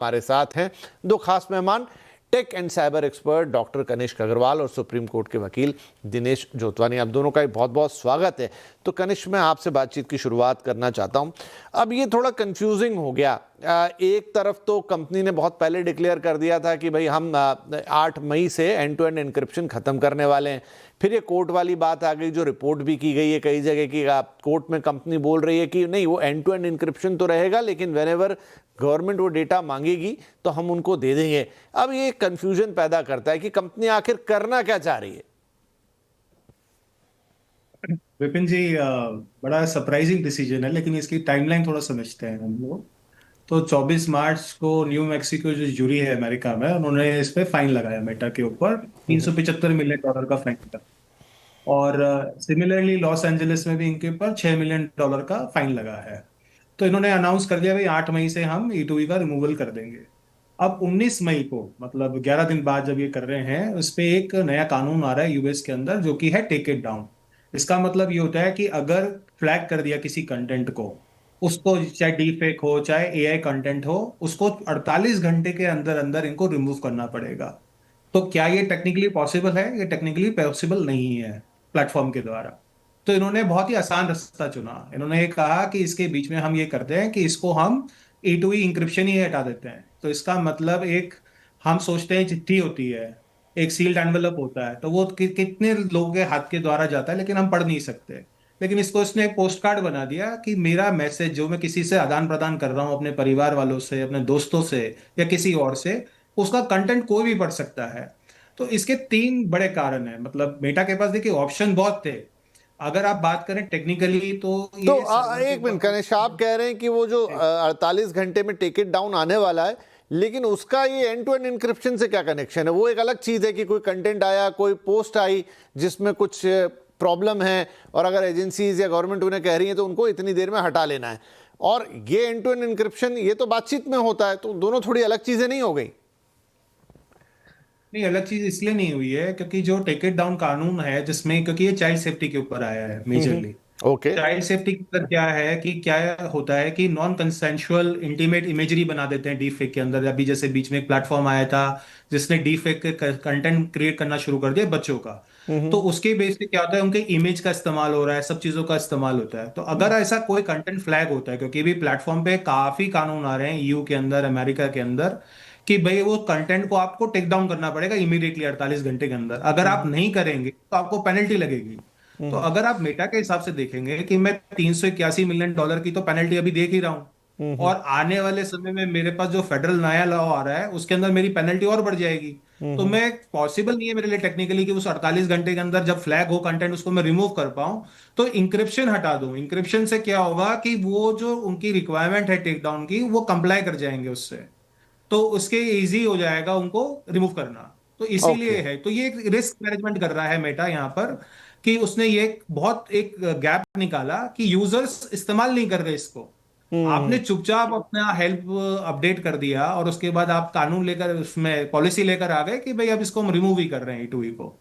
हमारे साथ हैं दो खास मेहमान, tech and cyber expert doctor Kanishk Agarwal और सुप्रीम कोर्ट के वकील दिनेश जोतवानी। आप दोनों का बहुत बहुत स्वागत है। तो कनिष्क, मैं आपसे बातचीत की शुरुआत करना चाहता हूं। अब ये थोड़ा कंफ्यूजिंग हो गया। एक तरफ तो कंपनी ने बहुत पहले डिक्लेयर कर दिया था कि भाई हम 8 मई से एंड टू एंड एन्क्रिप्शन खत्म करने वाले हैं। फिर ये कोर्ट वाली बात आ गई, जो रिपोर्ट भी की गई है कई जगह की। कोर्ट में कंपनी बोल रही है कि नहीं, वो एंड टू एंड एन्क्रिप्शन तो रहेगा, लेकिन व्हेनेवर गवर्नमेंट वो डेटा मांगेगी तो हम उनको दे देंगे। अब ये कंफ्यूजन पैदा करता है कि कंपनी आखिर करना क्या चाह रही है। विपिन जी, बड़ा सरप्राइजिंग डिसीजन है, लेकिन इसकी टाइमलाइन थोड़ा समझते हैं हम लोग। तो 24 मार्च को न्यू मैक्सिको जो जूरी है अमेरिका में, उन्होंने इस पे फाइन लगाया मेटा के ऊपर। $375 मिलियन का फाइन था। और सिमिलरली लॉस एंजलिस में भी इनके ऊपर $6 मिलियन का फाइन लगा है। तो इन्होंने अनाउंस कर दिया भाई 8 मई से हम E2E का रिमूवल कर देंगे। अब 19 मई को, मतलब 11 दिन बाद जब ये कर रहे हैं, उस पे एक नया कानून आ रहा है यूएस के अंदर, जो कि है टेक इट डाउन। इसका मतलब ये होता है कि अगर फ्लैग कर दिया किसी कंटेंट को, उसको चाहे डी फेक हो चाहे एआई कंटेंट हो, उसको 48 घंटे के अंदर अंदर इनको रिमूव करना पड़ेगा। तो क्या ये टेक्निकली पॉसिबल है? ये टेक्निकली पॉसिबल नहीं है प्लेटफॉर्म के द्वारा। तो इन्होंने बहुत ही आसान रास्ता चुना। इन्होंने ये कहा कि इसके बीच में हम ये करते हैं कि इसको हम E2E इंक्रिप्शन ही हटा देते हैं। तो इसका मतलब, एक हम सोचते हैं चिट्ठी होती है, एक सील्ड एनवेलप होता है, तो वो कितने लोगों के हाथ के द्वारा जाता है, लेकिन हम पढ़ नहीं सकते। लेकिन इसको इसने एक पोस्ट कार्ड बना दिया कि मेरा मैसेज जो मैं किसी से आदान प्रदान कर रहा हूँ, अपने परिवार वालों से, अपने दोस्तों से या किसी और से, उसका कंटेंट कोई भी पढ़ सकता है। तो इसके 3 बड़े कारण हैं। मतलब मेटा के पास देखिए ऑप्शन बहुत थे। अगर आप बात करें टेक्निकली, तो तो ये सर्वर के एक ऊपर मिनट कनिष्क, आप कह रहे हैं कि वो जो 48 घंटे में टिकट डाउन आने वाला है, लेकिन उसका ये एंड टू एंड इंक्रिप्शन से क्या कनेक्शन है? वो एक अलग चीज है कि कोई कंटेंट आया, कोई पोस्ट आई जिसमें कुछ प्रॉब्लम है, और अगर एजेंसीज या गवर्नमेंट उन्हें कह रही है तो उनको इतनी देर में हटा लेना है। और ये एंड टू एंड इंक्रिप्शन, ये तो बातचीत में होता है। तो दोनों थोड़ी अलग चीजें नहीं हो गई? नहीं, अलग चीज इसलिए नहीं हुई है क्योंकि जो टेक इट डाउन कानून है, जिसमें, क्योंकि ये चाइल्ड सेफ्टी के ऊपर आया है मेजरली। ओके। चाइल्ड सेफ्टी के अंदर क्या है कि क्या होता है कि नॉन कंसेंशुअल इंटीमेट इमेजरी बना देते हैं डीप फेक के अंदर। अभी जैसे बीच में एक प्लेटफॉर्म आया था जिसने डीप फेक के कंटेंट क्रिएट करना शुरू कर दिया बच्चों का। तो उसके बेस पे क्या होता है, उनके इमेज का इस्तेमाल हो रहा है, सब चीजों का इस्तेमाल होता है। तो अगर ऐसा कोई कंटेंट फ्लैग होता है, क्योंकि भी प्लेटफॉर्म पे काफी कानून आ रहे हैं ईयू के अंदर, अमेरिका के अंदर, कि भाई वो कंटेंट को आपको टेक डाउन करना पड़ेगा इमीडिएटली 48 घंटे के अंदर। अगर आप नहीं करेंगे तो आपको पेनल्टी लगेगी। तो अगर आप मेटा के हिसाब से देखेंगे कि मैं $381 मिलियन की तो पेनल्टी अभी देख ही रहा हूं, और आने वाले समय में मेरे पास जो फेडरल नया लॉ आ रहा है उसके अंदर मेरी पेनल्टी और बढ़ जाएगी। तो मैं, पॉसिबल नहीं है मेरे लिए टेक्निकली कि उस 48 घंटे के अंदर जब फ्लैग हो कंटेंट, उसको मैं रिमूव कर पाऊं। तो इंक्रिप्शन हटा दूं। इंक्रिप्शन से क्या होगा कि वो जो उनकी रिक्वायरमेंट है टेक डाउन की, वो कंप्लाई कर जाएंगे उससे। तो उसके इजी हो जाएगा उनको रिमूव करना। तो ओके। इसीलिए है, तो ये एक रिस्क मैनेजमेंट कर रहा है मेटा यहाँ पर, कि उसने ये बहुत एक गैप निकाला कि यूजर्स इस्तेमाल नहीं कर रहे इसको। आपने चुपचाप अपना हेल्प अपडेट कर दिया, और उसके बाद आप कानून लेकर, उसमें पॉलिसी लेकर आ गए कि भाई अब इसको हम रिमूव ही कर रहे हैं E2E को।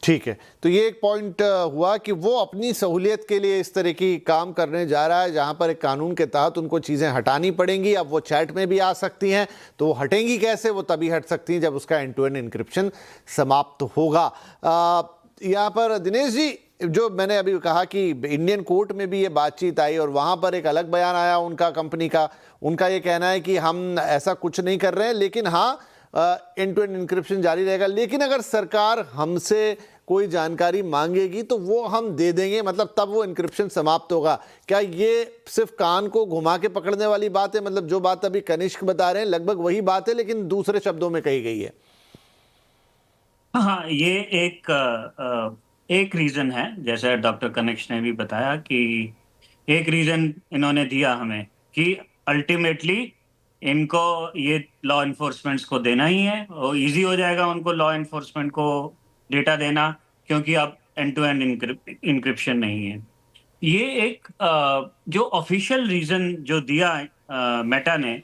ठीक है, तो ये एक पॉइंट हुआ कि वो अपनी सहूलियत के लिए इस तरह की काम करने जा रहा है, जहां पर एक कानून के तहत उनको चीज़ें हटानी पड़ेंगी। अब वो चैट में भी आ सकती हैं, तो वो हटेंगी कैसे? वो तभी हट सकती हैं जब उसका एंड टू एंड इंक्रिप्शन समाप्त होगा। यहाँ पर दिनेश जी, जो मैंने अभी कहा कि इंडियन कोर्ट में भी ये बातचीत आई और वहाँ पर एक अलग बयान आया उनका, कंपनी का। उनका ये कहना है कि हम ऐसा कुछ नहीं कर रहे हैं, लेकिन हाँ, एंड टू एंड इंक्रिप्शन जारी रहेगा। लेकिन अगर सरकार हमसे कोई जानकारी मांगेगी तो वो हम दे देंगे, मतलब तब वो इंक्रिप्शन समाप्त होगा। क्या ये सिर्फ कान को घुमा के पकड़ने वाली बात है? मतलब जो बात अभी कनिष्क बता रहे हैं लगभग वही बात है, लेकिन दूसरे शब्दों में कही गई है। हाँ, ये एक रीजन है, जैसे डॉक्टर कनिष्क ने भी बताया कि एक रीजन इन्होंने दिया हमें कि अल्टीमेटली इनको ये लॉ इन्फोर्समेंट को देना ही है, और इजी हो जाएगा उनको लॉ इन्फोर्समेंट को डेटा देना, क्योंकि अब एंड टू एंड इंक्रिप्शन नहीं है। ये एक जो ऑफिशियल रीजन जो दिया मेटा ने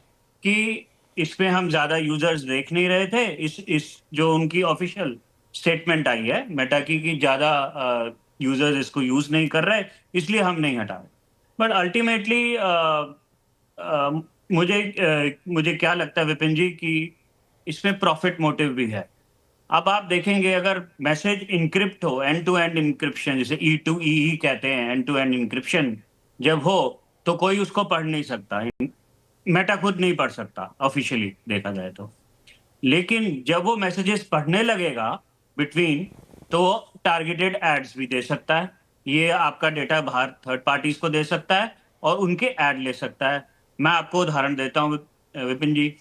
कि इसमें हम ज्यादा यूजर्स देख नहीं रहे थे, इस जो उनकी ऑफिशियल स्टेटमेंट आई है मेटा की कि ज्यादा यूजर्स इसको यूज नहीं कर रहे, इसलिए हम नहीं हटा रहे। बट अल्टीमेटली मुझे क्या लगता है विपिन जी कि इसमें प्रॉफिट मोटिव भी है। अब आप देखेंगे अगर मैसेज इनक्रिप्ट हो, एंड टू एंड इंक्रिप्शन, जिसे E2EE कहते हैं, एंड टू एंड इंक्रिप्शन जब हो तो कोई उसको पढ़ नहीं सकता, मेटा खुद नहीं पढ़ सकता ऑफिशियली देखा जाए तो। लेकिन जब वो मैसेजेस पढ़ने लगेगा बिटवीन, तो टारगेटेड एड्स भी दे सकता है। ये आपका डेटा बाहर थर्ड पार्टीज को दे सकता है और उनके ऐड ले सकता है। मैं आपको उदाहरण देता हूँ विपिन जी।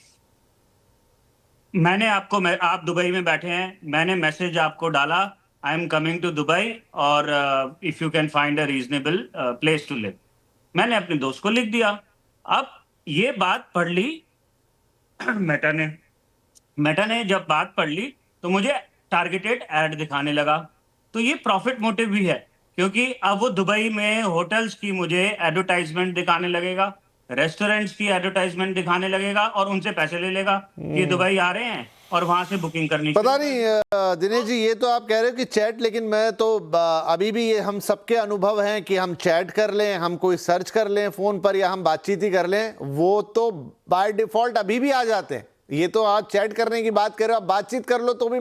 आप दुबई में बैठे हैं, मैंने मैसेज आपको डाला, I am coming to Dubai और if you can find a reasonable place to live. मैंने अपने दोस्त को लिख दिया। अब ये बात पढ़ ली मेटा ने जब बात पढ़ ली तो मुझे टारगेटेड ऐड दिखाने लगा। तो ये प्रॉफिट मोटिव भी है, क्योंकि अब वो दुबई में होटल्स की मुझे एडवर्टाइजमेंट दिखाने लगेगा, रेस्टोरेंट्स की एडवर्टाइजमेंट दिखाने लगेगा और उनसे पैसे ले लेगा कि दुबई आ रहे हैं और वहां से बुकिंग करनी। पता नहीं दिनेश जी, ये तो आप कह रहे हो कि चैट, लेकिन मैं तो अभी भी ये हम सबके अनुभव हैं कि हम चैट कर लें, हम कोई सर्च कर लें फोन पर या हम बातचीत ही कर लें, वो तो बाय डिफॉल्ट अभी भी आ जाते हैं। ये तो आप चैट करने की बात कर रहे हो, आप बातचीत कर लो तो भी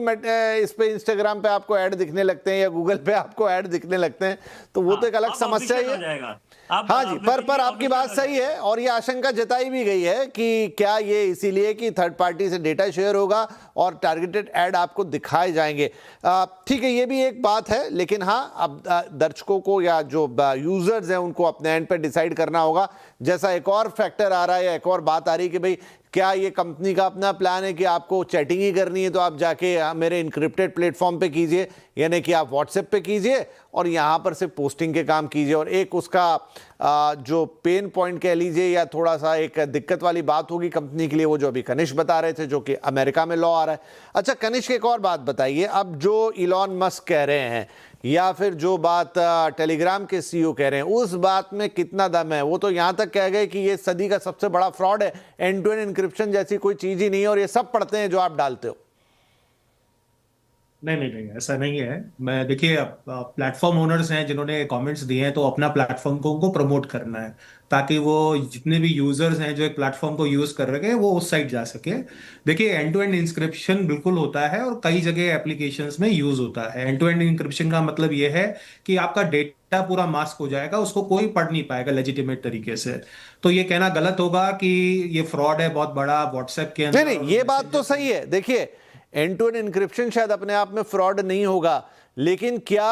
इस पे इंस्टाग्राम पे आपको ऐड दिखने लगते हैं या गूगल पे आपको ऐड दिखने लगते हैं, तो वो तो एक अलग समस्या ही है। हाँ जी, पर आपकी बात सही है और ये आशंका जताई भी गई है कि क्या ये इसीलिए कि थर्ड पार्टी से डेटा शेयर होगा और टारगेटेड ऐड आपको दिखाए जाएंगे। ठीक है, ये भी एक बात है, लेकिन हाँ, अब दर्शकों को या जो यूजर्स हैं उनको अपने एंड पे डिसाइड करना होगा। जैसा एक और फैक्टर आ रहा है या एक और बात आ रही है कि भाई क्या ये कंपनी का अपना प्लान है कि आपको चैटिंग ही करनी है तो आप जाके मेरे इनक्रिप्टेड प्लेटफॉर्म पे कीजिए, यानी कि आप व्हाट्सएप पे कीजिए और यहाँ पर से पोस्टिंग के काम कीजिए। और एक उसका जो पेन पॉइंट कह लीजिए या थोड़ा सा एक दिक्कत वाली बात होगी कंपनी के लिए, वो जो अभी कनिष्क बता रहे थे, जो कि अमेरिका में लॉ आ रहा है। अच्छा कनिष्क, एक और बात बताइए, अब जो इलॉन मस्क कह रहे हैं या फिर जो बात टेलीग्राम के सीईओ कह रहे हैं, उस बात में कितना दम है? वो तो यहाँ तक कह गए कि ये सदी का सबसे बड़ा फ्रॉड है, एंड टू एंड इंक्रिप्शन जैसी कोई चीज ही नहीं है और ये सब पढ़ते हैं जो आप डालते हो। नहीं, ऐसा नहीं है। मैं देखिए, प्लेटफॉर्म ओनर्स हैं जिन्होंने कमेंट्स दिए हैं, तो अपना प्लेटफॉर्म को उनको प्रमोट करना है ताकि वो जितने भी यूजर्स हैं जो एक प्लेटफॉर्म को यूज कर रहे हैं वो उस साइड जा सके। देखिए, एंड टू एंड इंक्रिप्शन बिल्कुल होता है और कई जगह एप्लीकेशंस में यूज होता है। एंड टू एंड इंक्रिप्शन का मतलब ये है कि आपका डेटा पूरा मास्क हो जाएगा, उसको कोई पढ़ नहीं पाएगा लेजिटिमेट तरीके से। तो ये कहना गलत होगा कि ये फ्रॉड है बहुत बड़ा व्हाट्सएप के अंदर। नहीं, ये बात तो सही है। देखिए, एंड टू एंड इंक्रिप्शन शायद अपने आप में फ्रॉड नहीं होगा, लेकिन क्या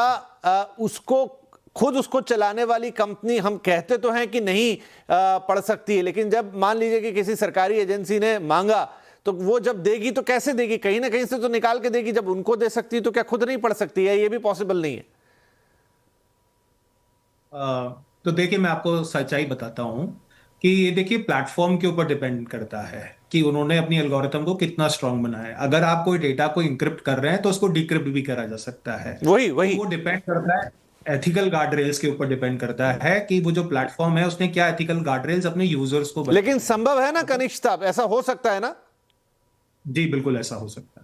उसको चलाने वाली कंपनी, हम कहते तो हैं कि नहीं पढ़ सकती है, लेकिन जब मान लीजिए कि किसी सरकारी एजेंसी ने मांगा तो वो जब देगी तो कैसे देगी? कहीं ना कहीं से तो निकाल के देगी। जब उनको दे सकती है तो क्या खुद नहीं पढ़ सकती है? ये भी पॉसिबल नहीं है। तो देखिए, मैं आपको सच्चाई बताता हूं कि ये देखिए प्लेटफॉर्म के ऊपर डिपेंड करता है कि उन्होंने अपनी एल्गोरिथम को कितना स्ट्रांग बनाया है। अगर आप कोई डेटा को इंक्रिप्ट कर रहे हैं तो उसको डिक्रिप्ट भी करा जा सकता है। वही तो वो डिपेंड करता है, एथिकल गार्ड रेल्स के ऊपर डिपेंड करता है कि वो जो प्लेटफॉर्म है उसने क्या एथिकल गार्ड रेल्स अपने यूजर्स को लेकिन संभव है ना कनिष्क साहब, ऐसा हो सकता है ना? जी बिल्कुल ऐसा हो सकता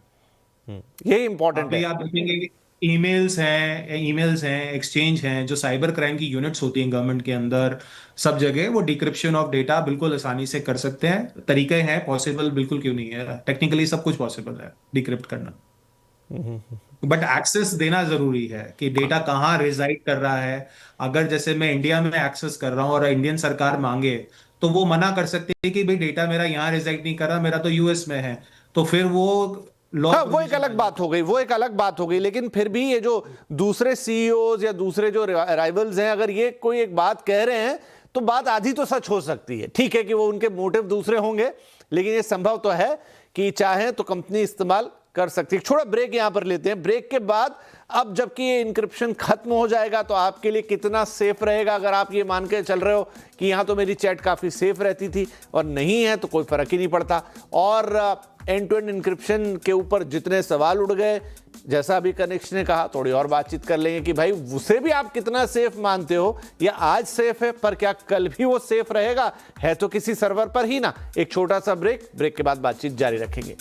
है। यही इंपॉर्टेंट है। आप देखेंगे कि ईमेल्स हैं, एक्सचेंज हैं, जो साइबर क्राइम की यूनिट्स होती हैं गवर्नमेंट के अंदर, सब जगह वो डिक्रिप्शन ऑफ डेटा बिल्कुल आसानी से कर सकते हैं। तरीके हैं, पॉसिबल बिल्कुल क्यों नहीं है, टेक्निकली सब कुछ पॉसिबल है डिक्रिप्ट करना। बट एक्सेस देना जरूरी है कि डेटा कहाँ रिजाइड कर रहा है। अगर जैसे मैं इंडिया में एक्सेस कर रहा हूँ और इंडियन सरकार मांगे तो वो मना कर सकती है कि भाई डेटा मेरा यहाँ रिजाइड नहीं कर रहा, मेरा तो यूएस में है। तो फिर वो हाँ, वो एक अलग बात हो गई, लेकिन फिर भी ये जो दूसरे सीईओज या दूसरे जो राइवल्स हैं, अगर ये कोई एक बात कह रहे हैं तो बात आधी तो सच हो सकती है। ठीक है कि वो उनके मोटिव दूसरे होंगे, लेकिन ये संभव तो है कि चाहे तो कंपनी इस्तेमाल कर सकती है। छोटा ब्रेक यहां पर लेते हैं। ब्रेक के बाद अब जबकि ये इंक्रिप्शन खत्म हो जाएगा तो आपके लिए कितना सेफ रहेगा? अगर आप ये मान के चल रहे हो कि यहां तो मेरी चैट काफी सेफ रहती थी और नहीं है तो कोई फर्क ही नहीं पड़ता, और एंड टू एंड इंक्रिप्शन के ऊपर जितने सवाल उड़ गए, जैसा अभी कनिष्क ने कहा, थोड़ी और बातचीत कर लेंगे कि भाई उसे भी आप कितना सेफ मानते हो, या आज सेफ है पर क्या कल भी वो सेफ रहेगा? है तो किसी सर्वर पर ही ना। एक छोटा सा ब्रेक के बाद बातचीत जारी रखेंगे।